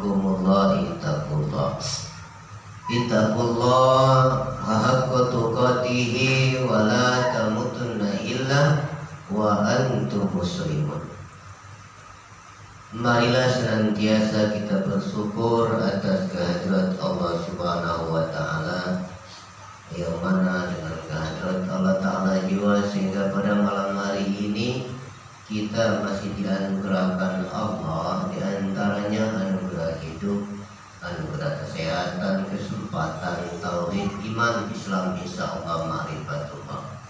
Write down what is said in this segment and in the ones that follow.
rahimakumullah, ittaqullah haqqa tuqatih wa la tamutunna illa wa antum muslimun. Marilah senantiasa kita bersyukur atas kehadirat Allah Subhanahu wa taala, yang mana dengan kehadirat Allah taala juga sehingga pada malam hari ini kita masih dianugerahkan Allah, diantaranya anugerah hidup, anugerah kesehatan, kesempatan, tauhid, iman, Islam, insyaallah ma'rifatullah.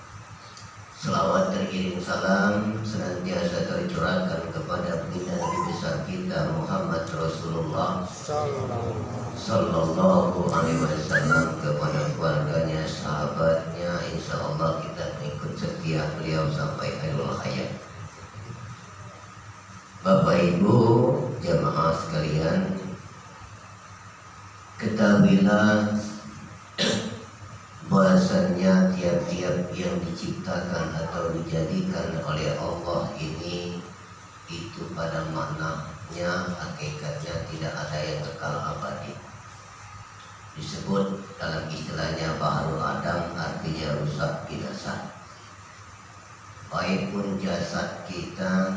Selawat teriring salam senantiasa tercurahkan kepada baginda Nabi besar kita Muhammad Rasulullah Sallallahu Alaihi Wasallam, kepada keluarganya, sahabatnya. Insyaallah kita mengikut setia beliau sampai akhirul hayat. Bapak Ibu jamaah sekalian, ketahuilah bahwasannya tiap-tiap yang diciptakan atau dijadikan oleh Allah ini itu pada maknanya, hakikatnya tidak ada yang kekal abadi. Disebut dalam istilahnya baharu Adam, artinya rusak binasa. Baik pun jasad kita,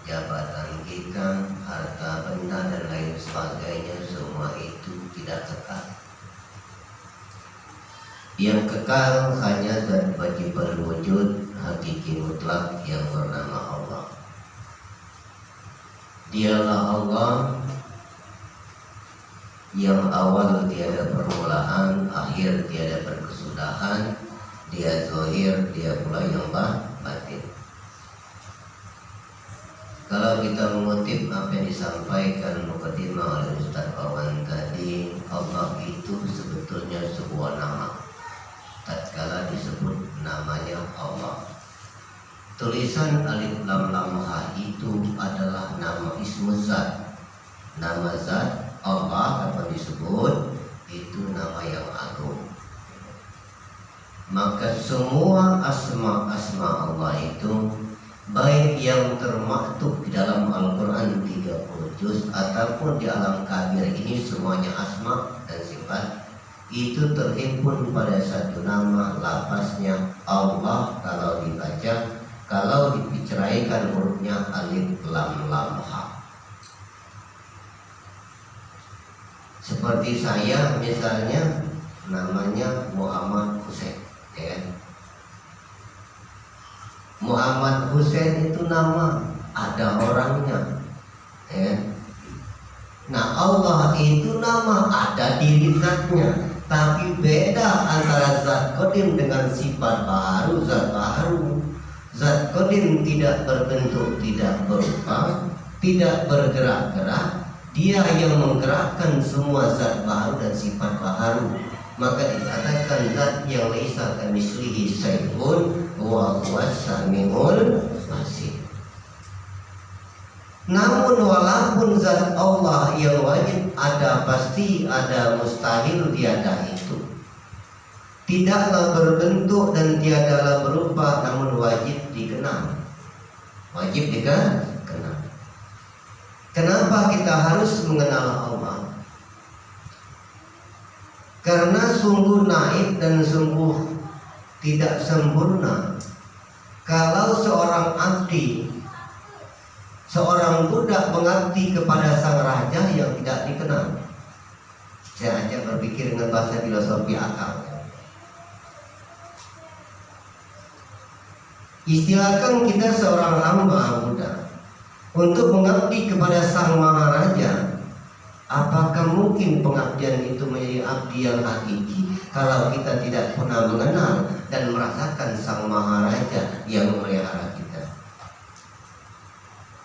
jabatan kita, harta benda dan lain sebagainya, semua itu tidak kekal. Yang kekal hanya zat wajib berwujud hakiki mutlak yang bernama Allah. Dialah Allah yang awal tiada permulaan, akhir tiada berkesudahan. Dia zahir, dia pula yang batin. Kalau kita mengutip apa yang disampaikan mukadimah oleh Ustaz Wawan tadi, Allah itu sebetulnya sebuah nama. Tatkala disebut namanya Allah, tulisan alif lam lam ha itu adalah nama ismu zat. Nama zat Allah apa disebut itu nama yang agung. Maka semua asma Allah itu, baik yang termaktub di dalam Al-Quran 30 juz ataupun di alam kabir ini, semuanya asma dan sifat itu terhimpun pada satu nama, lafaznya Allah. Kalau dibaca, kalau diceraikan hurufnya alif lam lam ha. Seperti saya misalnya namanya Muhammad Hussein, ya. Muhammad Hussein itu nama, ada orangnya, ya. Nah Allah itu nama, ada diri zatnya. Tapi beda antara zat qadim dengan sifat baru, zat baru. Zat qadim tidak berbentuk, tidak berupa, tidak bergerak-gerak. Dia yang menggerakkan semua zat baru dan sifat baru. Maka dikatakan zat yang laisa kamitslihi syai'un wa huwas samiul basir. Namun walaupun zat Allah yang wajib ada, pasti ada, mustahil tiada itu. Tidaklah berbentuk dan tiadalah berupa, namun wajib dikenal. Wajib dikenal. Kenapa kita harus mengenal Allah? Karena sungguh naif dan sungguh tidak sempurna kalau seorang abdi, seorang budak mengabdi kepada sang raja yang tidak dikenal. Saya ajak berpikir dengan bahasa filosofi akal. Istilahkan kita seorang hamba budak untuk mengabdi kepada sang maharaja. Apakah mungkin pengabdian itu menjadi abdi yang hakiki kalau kita tidak pernah mengenal dan merasakan sang maharaja yang memelihara kita?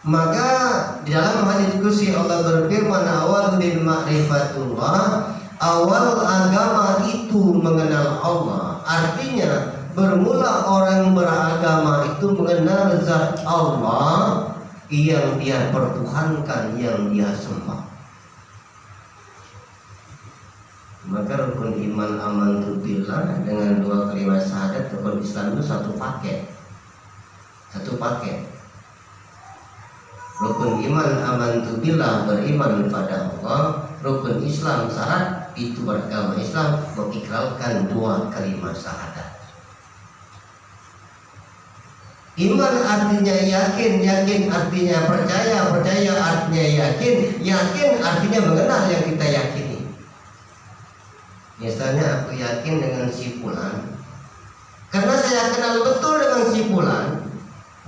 Maka di dalam hadis qudsi Allah berfirman, awal bil ma'rifatullah, awal agama itu mengenal Allah. Artinya bermula orang beragama itu mengenal zat Allah yang dia pertuhankan, yang dia sembah. Maka rukun iman amantu billah dengan dua kalimat syahadat, rukun Islam itu satu paket. Rukun iman amantu billah, beriman kepada Allah. Rukun Islam syarat itu beragama Islam mengikrarkan 2 kalimat syahadat. Iman artinya yakin, yakin artinya percaya, percaya artinya yakin, yakin artinya mengenal yang kita yakini. Misalnya aku yakin dengan si fulan karena saya kenal betul dengan si fulan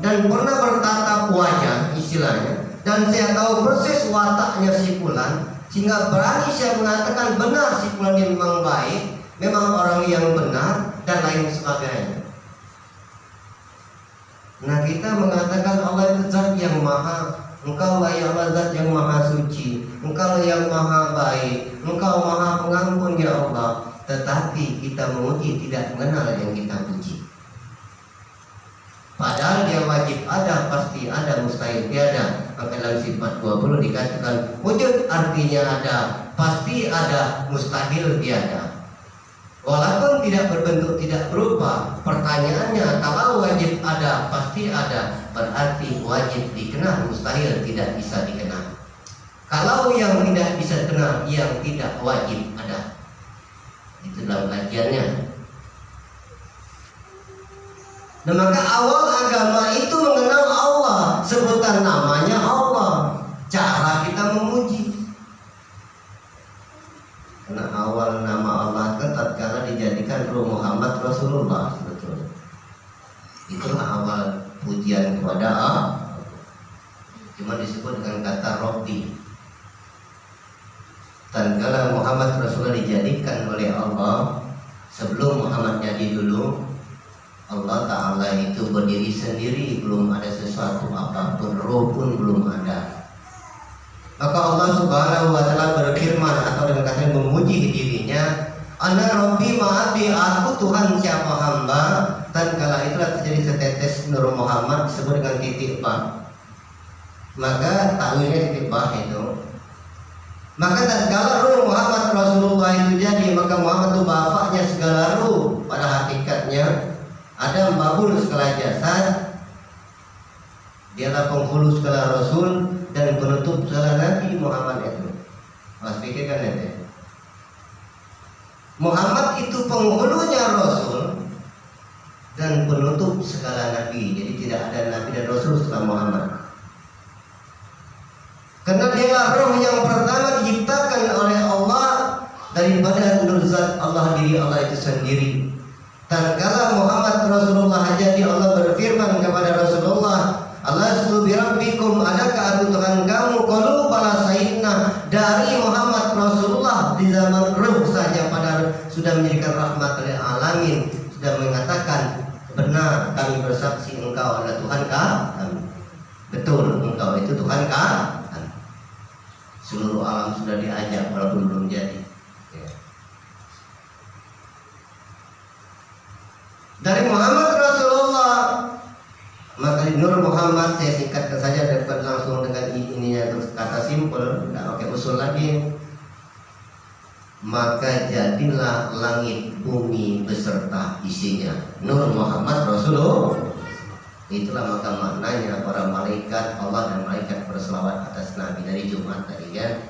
dan pernah bertatap wajah istilahnya, dan saya tahu persis wataknya si fulan, sehingga berani saya mengatakan benar si fulan ini memang baik, memang orang yang benar dan lain sebagainya. Nah, kita mengatakan Allah itu zat yang maha, Engkau lah ya Allah zat yang maha suci, Engkau lah yang maha baik, Engkau maha pengampun ya Allah. Tetapi kita memuji tidak mengenal yang kita puji. Padahal dia wajib ada, pasti ada, mustahil tiada. Maka dalam sifat 20 dikatakan wujud artinya ada, pasti ada, mustahil tiada. Walaupun tidak berbentuk, tidak berupa. Pertanyaannya, kalau wajib ada, pasti ada, berarti wajib dikenal, mustahil tidak bisa dikenal. Kalau yang tidak bisa dikenal, yang tidak wajib ada. Itu dalam kajiannya. Nah, maka awal agama itu mengenal Allah, sebutan namanya Allah, cara kita memuji. Karena awal nama Allah kan tatkala dijadikan Ruh Muhammad Rasulullah sebetulnya. Itulah awal pujian kepada Allah. Cuma disebut dengan kata Robbi. Tatkala Muhammad Rasulullah dijadikan oleh Allah, sebelum Muhammad jadi dulu, Allah Ta'ala itu berdiri sendiri, belum ada sesuatu apapun, roh pun belum ada. Maka Allah Subhanahu wa Ta'ala berfirman atau dengan kata memuji dirinya, Ana Rabbi ma'abi, aku Tuhan siapa hamba. Dan kala itulah terjadi setetes Nur Muhammad disebut dengan titik ba. Maka takwilnya titik ba itu. Maka tatkala Ruh Muhammad Rasulullah itu jadi, maka Muhammad itu bapaknya segala ruh. Pada hakikatnya ada babul segala jasad, dialah penghulu segala rasul dan penutup segala nabi. Muhammad itu, mas pikirkan itu. Muhammad itu penghulunya rasul dan penutup segala nabi. Jadi tidak ada nabi dan rasul setelah Muhammad. Karena dialah roh yang pertama diciptakan oleh Allah daripada nur zat Allah, diri Allah itu sendiri. Tatkala Muhammad Rasulullah jadi, Allah berfirman kepada Rasulullah, Alastu birabbikum, adakah aku Tuhan kamu? Qalu bala sayyidina. Dari Muhammad Rasulullah di zaman ruh saja pada sudah menjadikan rahmat lil alamin, sudah mengatakan benar, kami bersaksi engkau adalah Tuhan kami. Betul, engkau itu Tuhan kami. Seluruh alam sudah diajak walaupun belum jadi. Dari Muhammad Rasulullah, maka di Nur Muhammad, saya singkatkan saja dapat langsung dengan ininya, terus kata simpel, tidak pakai usul lagi. Maka jadilah langit bumi beserta isinya Nur Muhammad Rasulullah. Itulah maka maknanya para malaikat Allah dan malaikat berselawat atas Nabi dari Jumat tadi kan.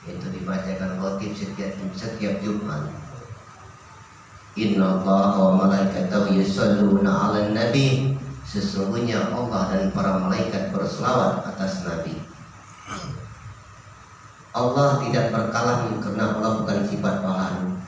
Itu dibacakan khotib setiap Jumat. Inna Allah wa malaikatahu yusalluna 'alan nabi. Sesungguhnya Allah dan para malaikat berselawat atas Nabi. Allah tidak berkalam karena Allah bukan sifat bahan.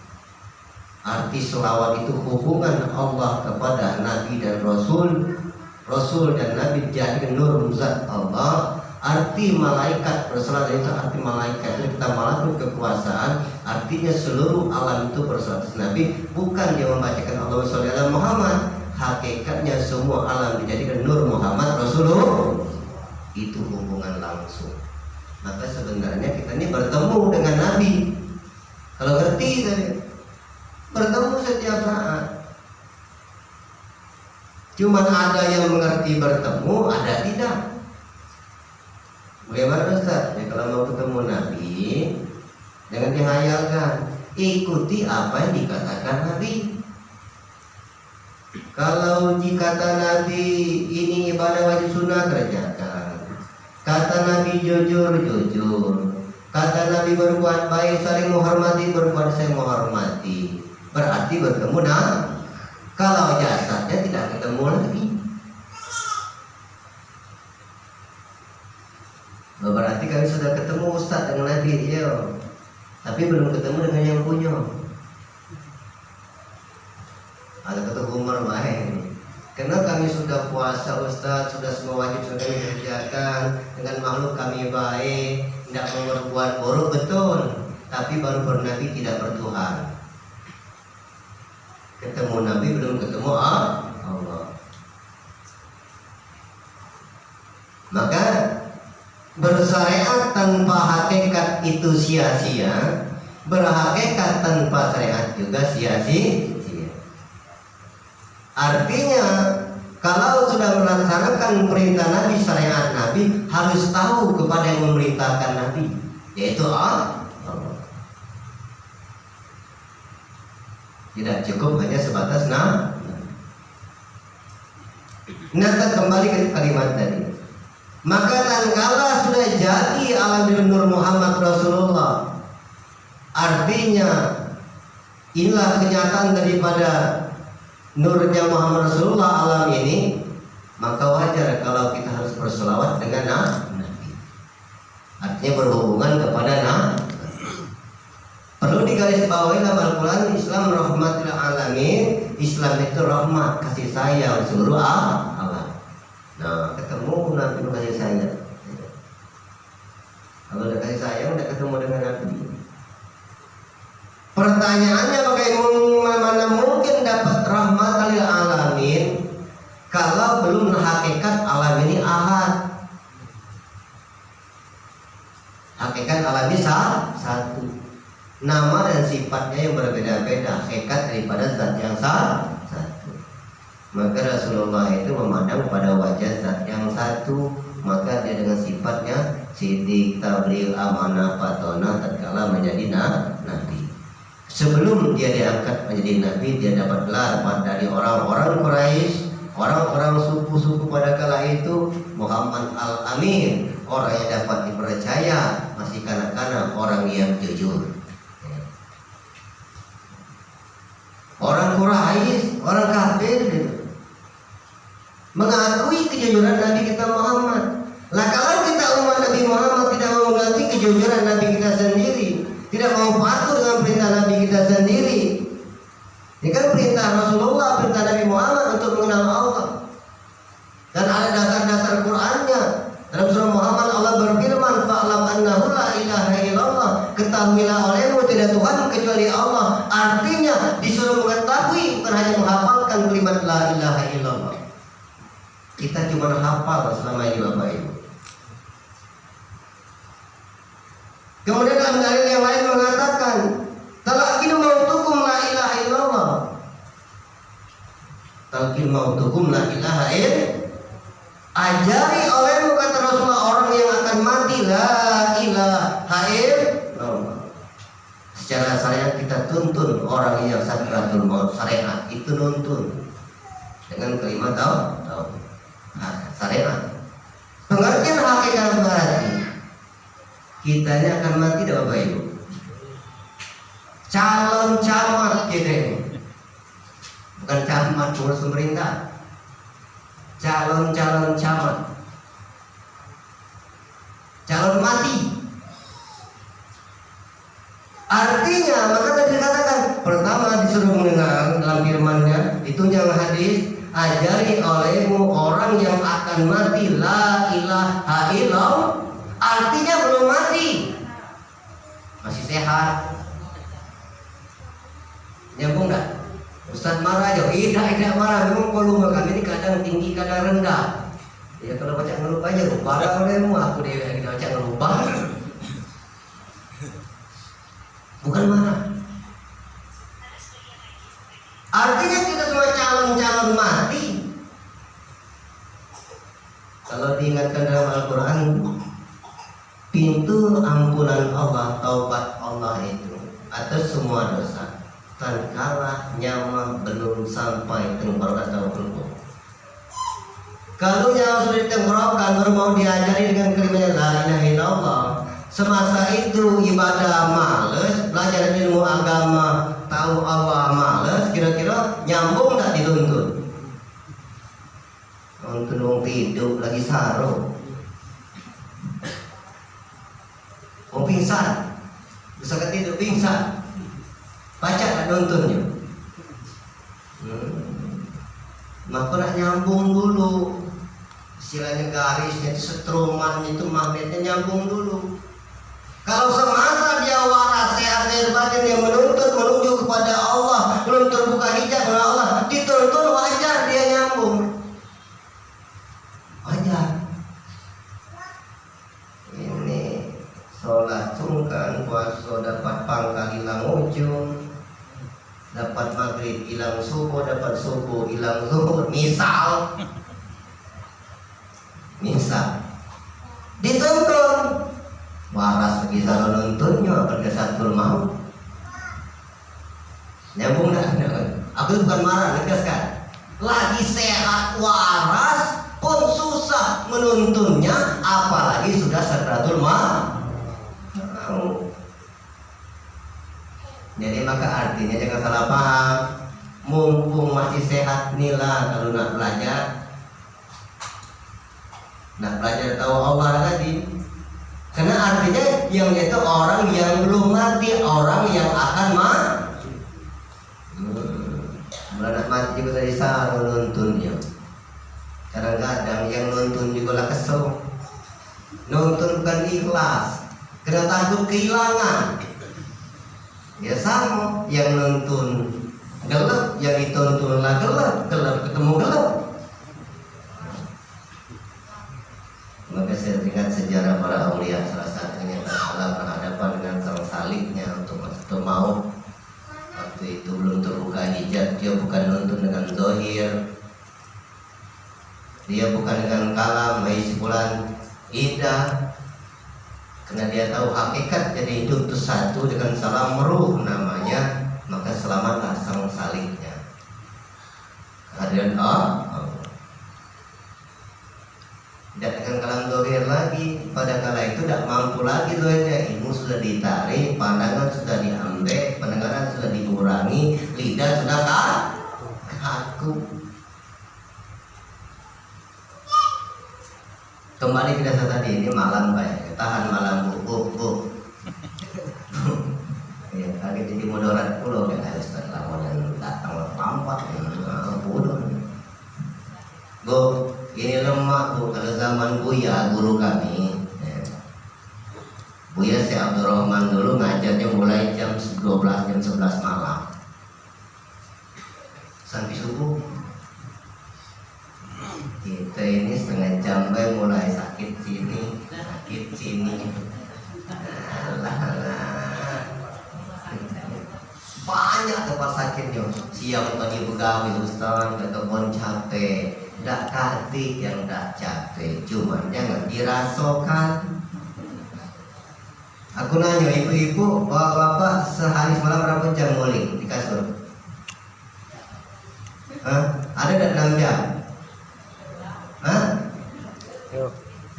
Arti selawat itu hubungan Allah kepada Nabi dan Rasul, Rasul dan Nabi jadi nur zat Allah. Arti malaikat berselawat itu arti malaikat itu kita malaikat kekuasaan, artinya seluruh alam itu berselawat atas Nabi. Bukan dia membacakan Allahumma sholli ala Muhammad, hakikatnya semua alam dijadikan nur Muhammad Rasulullah. Itu hubungan langsung. Maka sebenarnya kita ini bertemu dengan Nabi. Kalau ngerti tadi, bertemu setiap saat. Cuman ada yang mengerti bertemu, ada tidak. Bagaimana Ustaz? Ya, kalau mau ketemu Nabi, jangan dihayalkan, ikuti apa yang dikatakan Nabi. Kalau dikata Nabi ini ibadah wajib sunnah, kerjakan. Kata Nabi jujur, jujur. Kata Nabi berbuat baik, saling menghormati, berbuat saling menghormati. Berarti bertemu. Nah, kalau jasadnya tidak ketemu lagi, berarti kami sudah ketemu Ustaz dengan Nabi, iya, tapi belum ketemu dengan yang punya. Ada kata Umar main. Karena kami sudah puasa Ustaz, sudah semua wajib sudah kami kerjakan, dengan makhluk kami baik, tidak mau berbuat buruk, betul. Tapi baru bernabi tidak bertuhan. Ketemu Nabi belum ketemu Allah. Maka bersyariat tanpa hakikat itu sia-sia, berhakikat tanpa syariat juga sia-sia. Artinya kalau sudah melaksanakan perintah Nabi, syariat Nabi, harus tahu kepada yang memerintahkan Nabi, yaitu Allah. Tidak cukup hanya sebatas Nah, kembali ke kalimat tadi. Maka tatkala sudah jadi alam nur Muhammad Rasulullah, artinya inilah kenyataan daripada nurnya Muhammad Rasulullah alam ini, maka wajar kalau kita harus berselawat dengan Nabi. Artinya berhubungan kepada Nabi. Perlu digarisbawahi dalam Al-Quran, Islam rahmatil alamin. Islam itu rahmat, kasih sayang seluruh alam. Nah, ketemu Nabi kasih sayang. Kalau udah kasih sayang, udah ketemu dengan Nabi. Pertanyaannya, bagaimana mungkin dapat rahmatil alamin kalau belum hakikat alam ini ahad? Hakikat alam ini satu. Nama dan sifatnya yang berbeda-beda, hakikat daripada zat yang satu. Maka Rasulullah itu memandang pada wajah zat yang satu, maka dia dengan sifatnya sidik, tabligh, amanah, fatona tatkala menjadi nabi. Sebelum dia diangkat menjadi nabi, dia dapat gelar dari orang-orang Quraisy, orang-orang suku-suku pada kala itu, Muhammad Al-Amin, orang yang dapat dipercaya, masih kanak-kanak, orang yang jujur. Orang Quraisy, orang kafir gitu, mengakui kejujuran Nabi kita Muhammad. Lah kalau kita umat Nabi Muhammad tidak mau mengakui kejujuran Nabi kita sendiri, tidak mau patuh dengan perintah Nabi kita sendiri, ini kan perintah Rasulullah, perintah Nabi Muhammad untuk mengenal Allah. Dan ada dasar-dasar Qur'annya. Dalam surah Muhammad Allah berfirman, fa'lam annahu la ilaha illallah, ketahuilah olehmu tidak Tuhan kecuali Allah. Artinya disuruh mengetahui, bukan hanya menghafalkan kalimat la ilaha illallah. Kita cuma hafal selama ini Bapak Ibu. Kemudian dalam dalil yang lain mengatakan, talaqin mautukum la ilaha illallah. Talaqin mautukum la ilaha illallah. Ajari olehmu, kata Rasulullah, orang yang akan mati la ilaha illallah. Secara syariat kita tuntun orang yang sakratul maut, syariat itu nuntun dengan kalimat tauhid. Syariat. Pengertian hakikat mati, kitanya akan mati dah Bapak Ibu. Calon camat kita, bukan camat pengurus pemerintah. Calon camat, calon mati. Artinya, maka tadi dikatakan pertama disuruh mengenal dalam firman-Nya, itu yang hadis, ajari olehmu orang yang akan mati la ilaha illallah. Artinya belum mati, masih sehat. Nyambung enggak? Ustaz marah aja, tidak marah. Memang volume kami ini kadang tinggi, kadang rendah. Ya kalau baca ngelupa aja, lupa olehmu, aku dia lagi baca ngelupa. Bukan marah. Artinya kita semua calon mati. Kalau diingatkan dalam Al-Quran, pintu ampunan Allah, taubat Allah itu atas semua dosa, tatkala nyawa belum sampai tenggorokan atau perut. Kalau yang sudah ditenggorokan baru mau diajari dengan kalimat la ilaha illallah. Semasa itu ibadah males, belajar ilmu agama, tahu Allah males, kira-kira nyambung tak dituntut? Untuk wong hidup lagi saru, wong pingsan, bisa ketidur pingsan, baca tak nontonnya. Maka nak nyambung dulu. Istilahnya garisnya itu setroman itu magnetnya nyambung dulu. Kalau semasa dia waras sehat lahir batin yang menuntut menuju kepada Allah, belum terbuka hijab oleh Allah, dituntut wajar dia nyambung. Wajar. Ini sholat sungkan, puasa dapat pangkal hilang ujung, dapat maghrib hilang subuh, dapat subuh hilang zuhur. Misal dituntun waras lagi kalau nuntunnya berkesatul mau nyambung dah. Aku bukan marah, negaskan lagi sehat waras pun susah menuntunnya, apalagi sudah sakratul maut. Jadi maka artinya jangan salah paham, mumpung masih sehat inilah kalau nak belajar tahu Allah tadi. Karena artinya yang itu orang yang belum mati, orang yang akan mati. Beranak mati juga tadi salah nuntunnya. Kadang-kadang yang nuntun juga lah kesel. Nuntun bukan ikhlas, kena takut kehilangan. Ya sama, yang nuntun gelap, yang dituntun lah gelap ketemu gelap. Maka saya ingat sejarah para aulia, salah satunya tatkala berhadapan dengan sang saliknya untuk masuk maut. Waktu itu belum terbuka hijab, dia bukan nuntun dengan zahir, dia bukan dengan kalam maisipulan idah, karena dia tahu hakikat jadi hidup itu satu dengan salam ruh namanya. Maka selamatlah sang saliknya. Kehadiran Allah tidak dengan kalam dohir lagi. Pada kala itu tidak mampu lagi dohirnya. Ilmu sudah ditarik, pandangan sudah diambil, pendengaran sudah dikurangi, lidah sudah kaku. Kembali ke dasar tadi, ini malam Pak, tahan malam bu. Ya, kaget jadi moderat pulau kan harus lawan datang tampak bodoh. Bu, ini lemah Bu, kalau zaman Buya guru kami, Buya Syekh Abdurrahman dulu ngajarnya mulai jam 12 jam 11 malam sampai subuh. Kita ini setengah jam mulai sakit sini. Banyak tempat sakitnya. Siang tadi begawi Ustaz, ke kebun capek. Ndak kati yang ndak capek, cuman jangan dirasakan. Aku nanya ibu-ibu, bapak sehari semalam berapa jam nguling di kasur? Ada ndak 6 jam?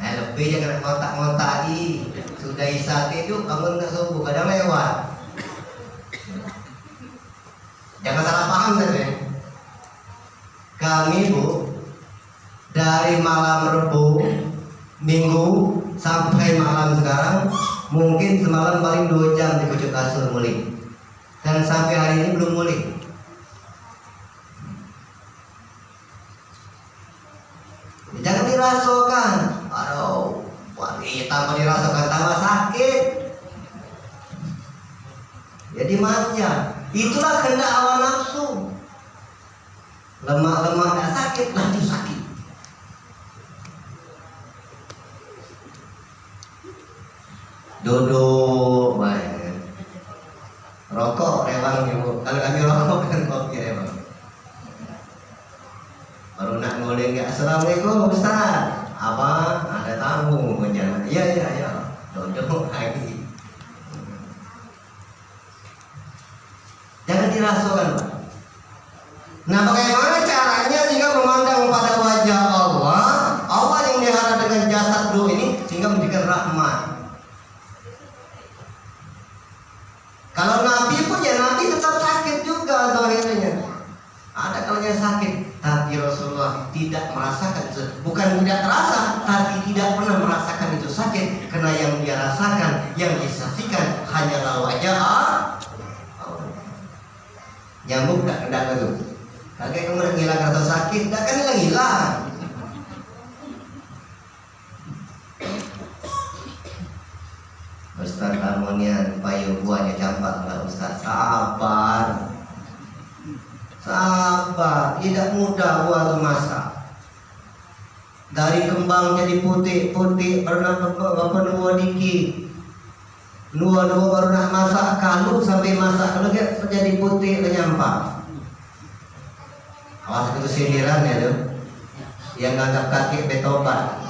Lebih jangan ngotak-ngotaki. Sudah isya tidur, bangun ke subuh, kadang lewat. Jangan salah paham tadi. Kami Bu, dari malam Rebu, Minggu sampai malam sekarang, mungkin semalam paling 2 jam di pucuk kasur nguling. Dan sampai hari ini belum nguling. Jangan dirasakan. Aduh, wangi tambah dirasakan tambah sakit. Jadi manja. Itulah kehendak hawa nafsu. Lemah-lemah tidak sakit, lanjut sakit. Duduk baik. Rokok rewang ibu. Kalau kami rokok kan kopi rewang. Baru nak nguling ya, assalamualaikum Ustaz. Apa? Ada tamu menjana. Iya. Duduk lagi. Jangan dirasakan Pak. Nah bagaimana caranya jika memandang pada wajah Allah merasakan, bukan tidak terasa, tapi tidak pernah merasakan itu sakit, karena yang dia rasakan, yang disaksikan hanyalah wajah Allah. Nyamuk tak kena tu, kakek kamu nak hilang rasa sakit, tak kan hilang. Ustaz harmonian payu buahnya campak enggak Ustaz? Sabar, tidak mudah buah itu masak. Dari kembang jadi putih pernah dua dikit, dua baru nak masak kalu sampai masak kalau jadi putih lenyampak. Awas itu sindiran ya tuh, yang nganggap kaki betobat.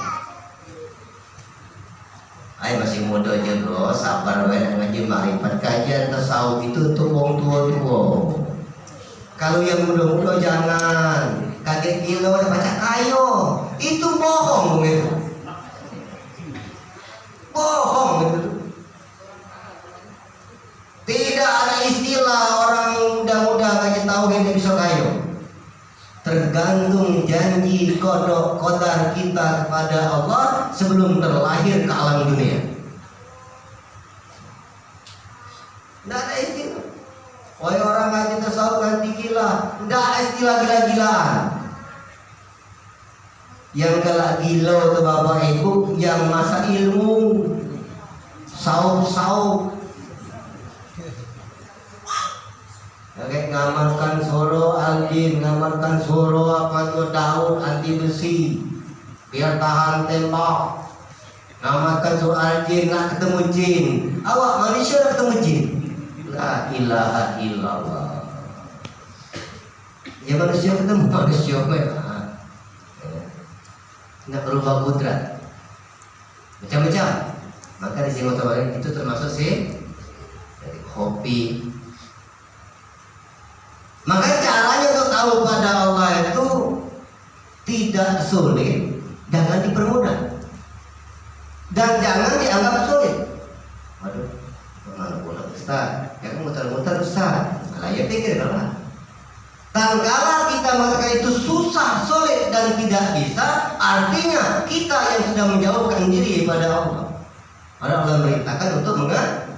Ay masih muda aja bro, sabar banyak ngaji marifat kajian tasawuf itu untuk wong tua. Kalau yang muda-muda jangan kaget gila udah baca kayo, itu bohong begitu. Bohong begitu. Tidak ada istilah orang muda-muda kaget tahu yang bisa kayo. Tergantung janji qadar kita kepada Allah sebelum terlahir ke alam dunia. Tidak ada istilah. Wahai orang ngaji tasawuf nanti gila, tidak ada istilah gila-gilaan. Yang galak gila itu bapak ibu yang masa ilmu saub. Kayak ngamalkan soro aldin, ngamalkan soro apa tuh daun anti besi biar tahan tembak. Ngamalkan soro aldin nggak ketemu jin. Awak manusia nggak ketemu jin. La ilaha illallah. Ya manusia ketemu manusia memang. Nggak berubah kudrat. Macam-macam. Maka di sini otomatis itu termasuk sih hobi. Maka caranya untuk tahu pada Allah itu tidak sulit, jangan dipermudah dan jangan dianggap sulit. Waduh, kemana pula Ustaz? Ya kan muter-muter Ustaz. Malah ya pikir kalau tatkala kita mengatakan itu susah, sulit dan tidak bisa, artinya kita yang sudah menjauhkan diri pada Allah. Padahal Allah merintahkan untuk mengenal.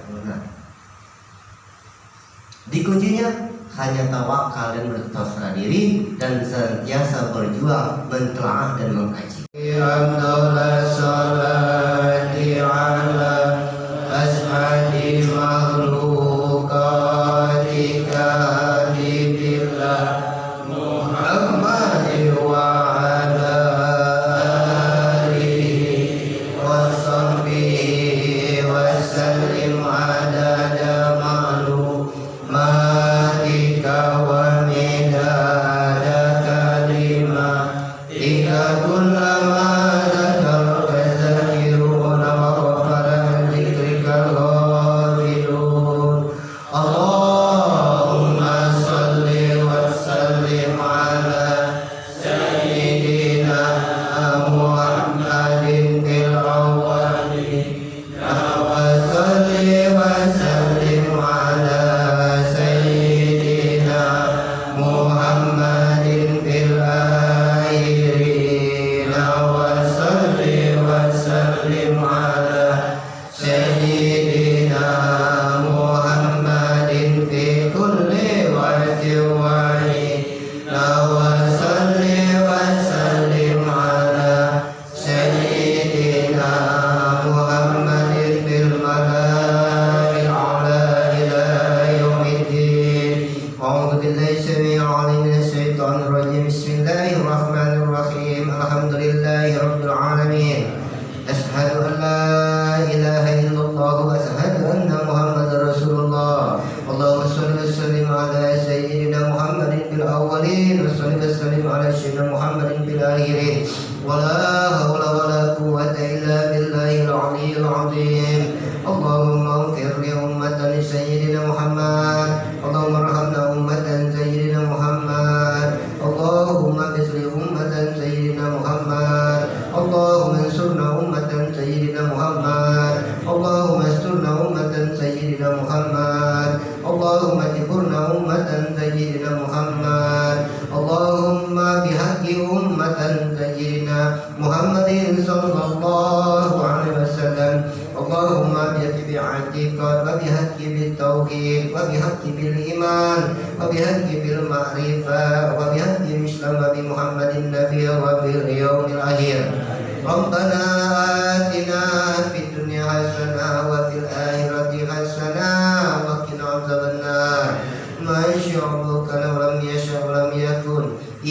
Dikuncinya hanya tawakal dan berserah diri dan senantiasa berjuang mentelaah dan mengkaji. Allahumma bihaqi ummatan محمد صلى الله عليه وسلم اللهم بحق بعتقاد وبحق بالتوحيد وبحق بالإيمان وبحق بالمعرفة وبحق الإسلام وبمحمد النبي وباليوم الأخير ربنا آتنا في الدنيا حسنة وفي الآخرة حسنة وقنا عذاب النار ما يشاء كان ولم يشاء ولم يكن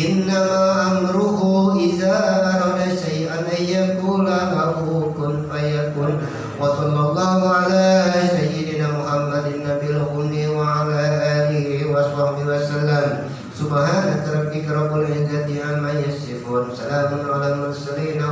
إنما أمره إذا أراد شيئا أن يقول له كن فيكون وصلى الله على سيدنا محمد النبي الأمي وعلى آله وصحبه وسلم سبحانك ربك رب العزة عما يصفون سلام على المرسلين